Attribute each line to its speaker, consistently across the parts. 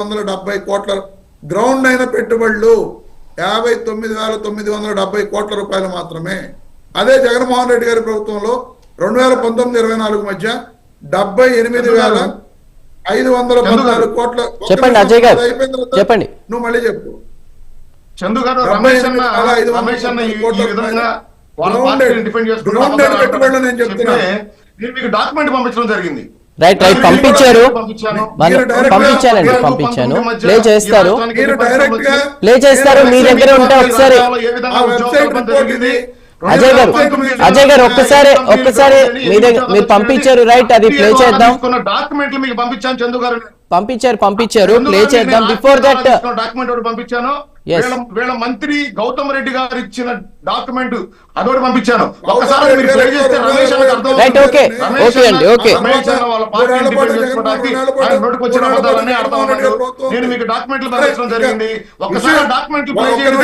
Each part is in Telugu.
Speaker 1: 59,970 కోట్ల గ్రౌండ్ అయిన పెట్టుబడులు 59,970 కోట్ల రూపాయలు మాత్రమే. అదే జగన్మోహన్ రెడ్డి గారి ప్రభుత్వంలో 2019-24 మధ్య 78,514 కోట్ల.
Speaker 2: చెప్పండి అజయ్ గారు, చెప్పండి.
Speaker 1: నువ్వు మళ్ళీ చెప్పు.
Speaker 3: చందు గారు, రమేష్ అన్న ఈ విధంగా వాళ్ళ పార్టీని డిఫెండ్ చేసుకుంటే మీకు డాక్యుమెంట్ పంపించడం జరిగింది.
Speaker 2: రైట్ రైట్ పంపించారు, పంపించాను. ప్లే చేస్తారు మీ దగ్గర ఉంటే ఒకసారి. అజయ్ గారు ఒక్కసారి మీరు పంపించారు, రైట్, అది ప్లే చేద్దాం.
Speaker 3: డాక్యుమెంట్లు మీకు పంపించాను చందు గారు,
Speaker 2: పంపించారు, ప్లే చేద్దాం. బిఫోర్ దట్
Speaker 3: డాక్యుమెంట్ ఒకటి పంపించాను. వీళ్ళ మంత్రి గౌతమ్ రెడ్డి గారు ఇచ్చిన డాక్యుమెంట్ అదొకటి పంపించాను. ఒకసారి మీరు ప్లే చేస్తే రమేష్ అన్నకి అర్థం.
Speaker 2: రైట్, ఓకే అండి, ఓకే.
Speaker 3: రమేష్ అన్న వాళ్ళ పార్టీని డిఫెండ్ చేసుకోవడానికి ఆయన నోటికి వచ్చిన అబద్ధాలన్నీ అర్థం అన్నాడు. నేను మీకు డాక్యుమెంట్లు పంపించడం జరిగింది. ఒకసారి డాక్యుమెంట్లు ప్లే చేయండి.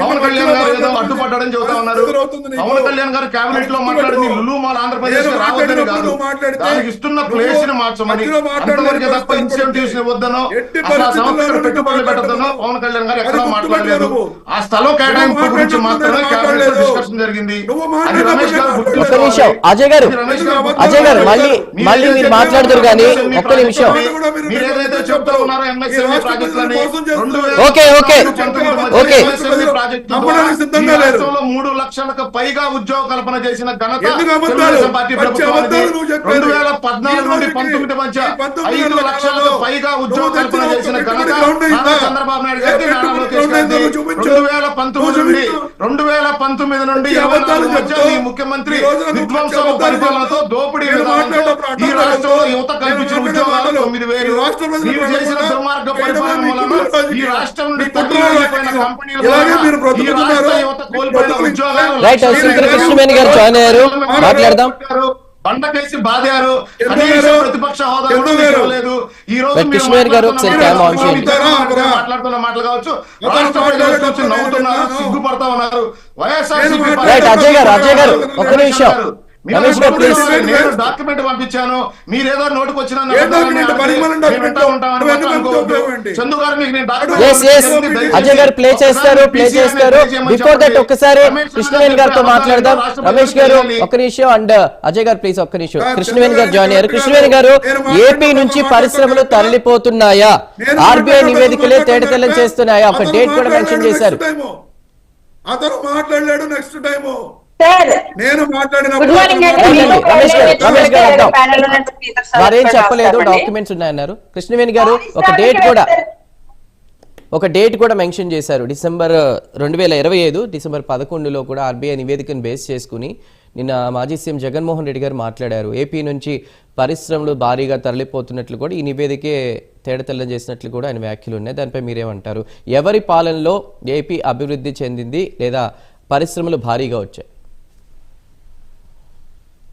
Speaker 3: పవన్ కళ్యాణ్ గారు ఏదో అడ్డుపడ్డాడని చెబుతా ఉన్నారు. పవన్ కళ్యాణ్ గారు కేబినెట్ లో మాట్లాడింది లులు మాల్ ఆంధ్రప్రదేశ్ రావద్దని కాదు, దానికి ఇస్తున్న ప్లేస్ ని మార్చమని, అంతవరకే తప్ప ఇన్సెంటివ్స్ వద్దనో అసలు ఆ సంస్థకు పెట్టుబడులు పెట్టద్దనో పవన్ కళ్యాణ్ గారు ఎక్కడా మాట్లాడలేదు. ఆ స్థలం కేటాయింపు గురించి మాత్రమే కేబినెట్ లో డిస్కషన్ జరిగింది. అది రమేష్ గారు
Speaker 2: అజయ్ గారు మళ్ళీ మీరు మాట్లాడుతారు కానీ ఒక్క నిమిషం.
Speaker 3: మీరు ఏదైతే చెప్తా ఉన్నారో ఎంఎస్ఎంఈ ప్రాజెక్టులని 3 లక్షలకు పైగా ఉద్యోగ కల్పన చేసిన ఘనత తెలుగుదేశం పార్టీ ప్రభుత్వానికి. 2014 నుండి 19 మధ్య 5 లక్షలకు పైగా ఉద్యోగ కల్పన చేసిన ఘనత చంద్రబాబు నాయుడు గారికి, నారా లోకేష్ గారికి. 2019 నుండి 24 మధ్య మీ ముఖ్యమంత్రి విధ్వంసమ పరిపాలనతో దోపిడీ విధానంతో ఈ రాష్ట్రంలో యువత కల్పించిన ఉద్యోగాలు 9,000. మీరు చేసిన దుర్మార్గ పరిపాలన వలన ఈ రాష్ట్రం నుండి తగ్గిపోయిన కంపెనీలు బండకేసి బాధారు. ప్రతిపక్ష హోదా లేదు. ఈ రోజు మాట్లాడుతున్న మాటలు కావచ్చు, రాష్ట్ర ప్రజలు చూసి నవ్వుతున్నారు, సిగ్గుపడతా ఉన్నారు. వైఎస్ఆర్సీపీ నేను డాక్యుమెంట్ పంపించాను, మీరేదో నోటికి వచ్చిన
Speaker 2: అజయ్ గారు ప్లే చేస్తారు. బిఫోర్ దట్ ఒక్కసారి కృష్ణవేణి గారితో మాట్లాడదాం. రమేష్ గారు ఒక్క నిమిషం, అండ్ అజయ్ గారు ప్లీజ్ ఒక్క నిమిషం. కృష్ణవేణి గారు జాయిన్ అయ్యారు. కృష్ణవేణి గారు, ఏపీ నుంచి పరిశ్రమలు తరలిపోతున్నాయా? ఆర్బీఐ నివేదికలే తేటతెల్లం చేస్తున్నాయా? ఒక డేట్ కూడా మెన్షన్ చేశారు.
Speaker 1: అతను మాట్లాడలేడు. నెక్స్ట్ టైం
Speaker 2: వారేం చెప్పలేదు, డాక్యుమెంట్స్ ఉన్నాయన్నారు. కృష్ణవేణి గారు ఒక డేట్ కూడా మెన్షన్ చేశారు. డిసెంబర్ 2025 డిసెంబర్ 11లో కూడా ఆర్బీఐ నివేదికను బేస్ చేసుకుని నిన్న మాజీ సీఎం జగన్మోహన్ రెడ్డి గారు మాట్లాడారు. ఏపీ నుంచి పరిశ్రమలు భారీగా తరలిపోతున్నట్లు కూడా ఈ నివేదికే తేడతెల్లం చేసినట్లు కూడా ఆయన వ్యాఖ్యలు ఉన్నాయి. దానిపై మీరేమంటారు? ఎవరి పాలనలో ఏపీ అభివృద్ధి చెందింది లేదా పరిశ్రమలు భారీగా వచ్చాయి?